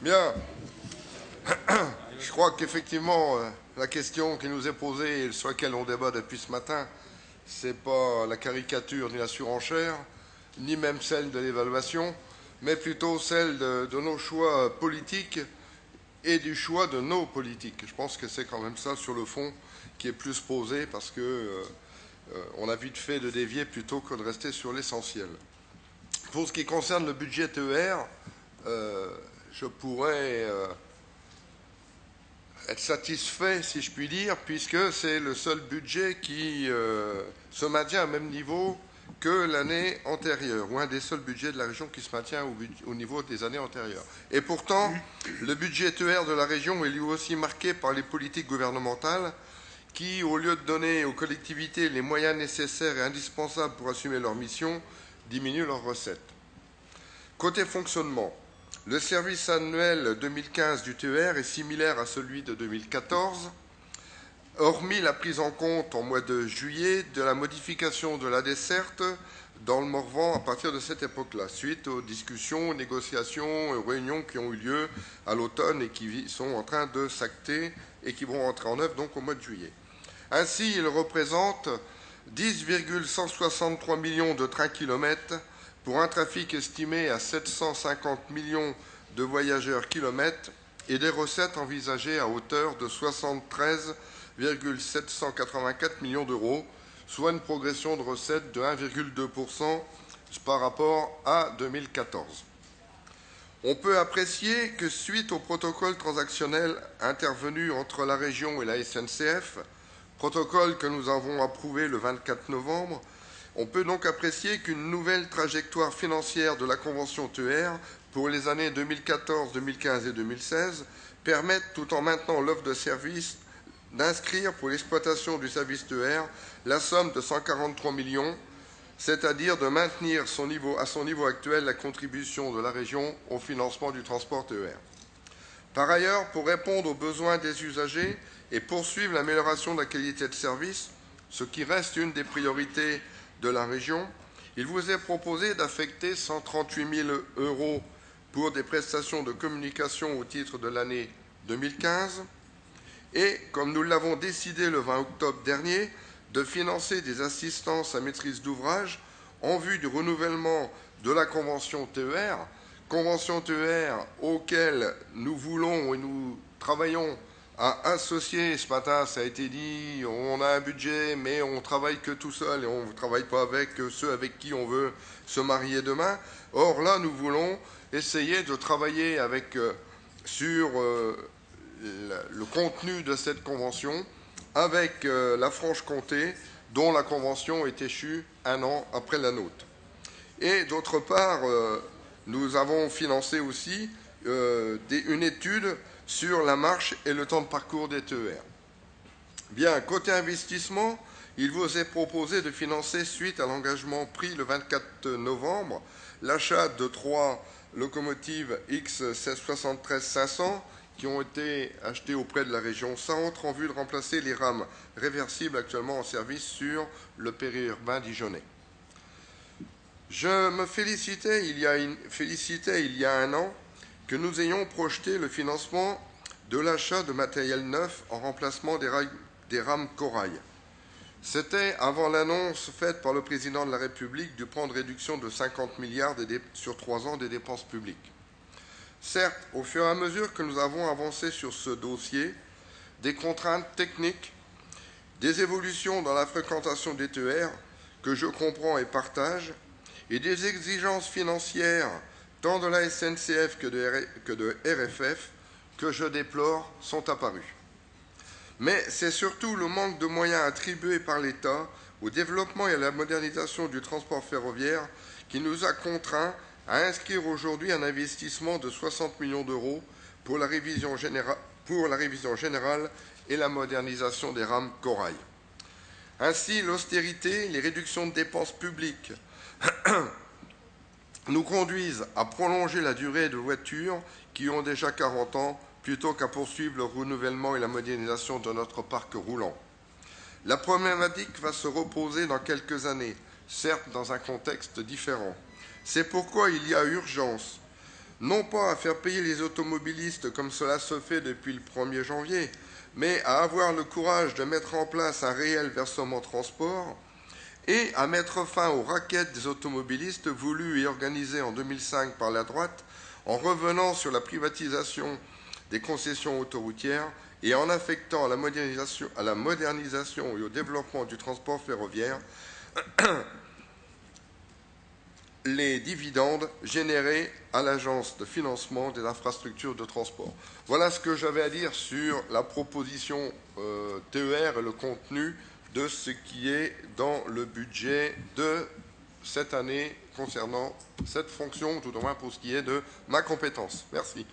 Bien. Je crois qu'effectivement, la question qui nous est posée et sur laquelle on débat depuis ce matin, ce n'est pas la caricature ni la surenchère, ni même celle de l'évaluation, mais plutôt celle de nos choix politiques et du choix de nos politiques. Je pense que c'est quand même ça, sur le fond, qui est plus posé, parce que on a vite fait de dévier plutôt que de rester sur l'essentiel. Pour ce qui concerne le budget TER, je pourrais être satisfait, si je puis dire, puisque c'est le seul budget qui se maintient au même niveau que l'année antérieure, ou un des seuls budgets de la région qui se maintient au niveau des années antérieures. Et pourtant, le budget TER de la région est lui aussi marqué par les politiques gouvernementales qui, au lieu de donner aux collectivités les moyens nécessaires et indispensables pour assumer leurs missions, diminuent leurs recettes. Côté fonctionnement, le service annuel 2015 du TER est similaire à celui de 2014, hormis la prise en compte en mois de juillet de la modification de la desserte dans le Morvan à partir de cette époque-là, suite aux discussions, aux négociations, aux réunions qui ont eu lieu à l'automne et qui sont en train de s'acter et qui vont entrer en œuvre donc au mois de juillet. Ainsi, il représente 10,163 millions de trains-kilomètres pour un trafic estimé à 750 millions de voyageurs kilomètres et des recettes envisagées à hauteur de 73,784 millions d'euros, soit une progression de recettes de 1,2% par rapport à 2014. On peut apprécier que suite au protocole transactionnel intervenu entre la région et la SNCF, protocole que nous avons approuvé le 24 novembre, on peut donc apprécier qu'une nouvelle trajectoire financière de la convention TER pour les années 2014, 2015 et 2016 permette, tout en maintenant l'offre de service, d'inscrire pour l'exploitation du service TER la somme de 143 millions, c'est-à-dire de maintenir à son niveau actuel la contribution de la région au financement du transport TER. Par ailleurs, pour répondre aux besoins des usagers et poursuivre l'amélioration de la qualité de service, ce qui reste une des priorités de la région, il vous est proposé d'affecter 138 000 € pour des prestations de communication au titre de l'année 2015 et, comme nous l'avons décidé le 20 octobre dernier, de financer des assistances à maîtrise d'ouvrage en vue du renouvellement de la convention TER auquel nous voulons et nous travaillons à associer. Ce matin, ça a été dit, on a un budget, mais on ne travaille que tout seul et on ne travaille pas avec ceux avec qui on veut se marier demain. Or, là, nous voulons essayer de travailler sur le contenu de cette convention avec la Franche-Comté, dont la convention est échue un an après la nôtre. Et d'autre part, nous avons financé aussi une étude sur la marche et le temps de parcours des TER. Bien, côté investissement, il vous est proposé de financer, suite à l'engagement pris le 24 novembre, l'achat de 3 locomotives X73-500 qui ont été achetées auprès de la région Centre en vue de remplacer les rames réversibles actuellement en service sur le périurbain dijonnais. Je me félicitais il y a un an que nous ayons projeté le financement de l'achat de matériel neuf en remplacement des rames Corail. C'était avant l'annonce faite par le président de la République du plan de réduction de 50 milliards sur 3 ans des dépenses publiques. Certes, au fur et à mesure que nous avons avancé sur ce dossier, des contraintes techniques, des évolutions dans la fréquentation des TER, que je comprends et partage, et des exigences financières tant de la SNCF que de RFF, que je déplore, sont apparus. Mais c'est surtout le manque de moyens attribués par l'État au développement et à la modernisation du transport ferroviaire qui nous a contraints à inscrire aujourd'hui un investissement de 60 millions d'euros pour la révision générale et la modernisation des rames Corail. Ainsi, l'austérité, les réductions de dépenses publiques nous conduisent à prolonger la durée de voitures qui ont déjà 40 ans plutôt qu'à poursuivre le renouvellement et la modernisation de notre parc roulant. La problématique va se reposer dans quelques années, certes dans un contexte différent. C'est pourquoi il y a urgence non pas à faire payer les automobilistes comme cela se fait depuis le 1er janvier, mais à avoir le courage de mettre en place un réel versement transport et à mettre fin aux raquettes des automobilistes voulues et organisées en 2005 par la droite en revenant sur la privatisation des concessions autoroutières et en affectant à la modernisation et au développement du transport ferroviaire les dividendes générés à l'Agence de financement des infrastructures de transport. Voilà ce que j'avais à dire sur la proposition TER et le contenu de ce qui est dans le budget de cette année concernant cette fonction, tout au moins pour ce qui est de ma compétence. Merci.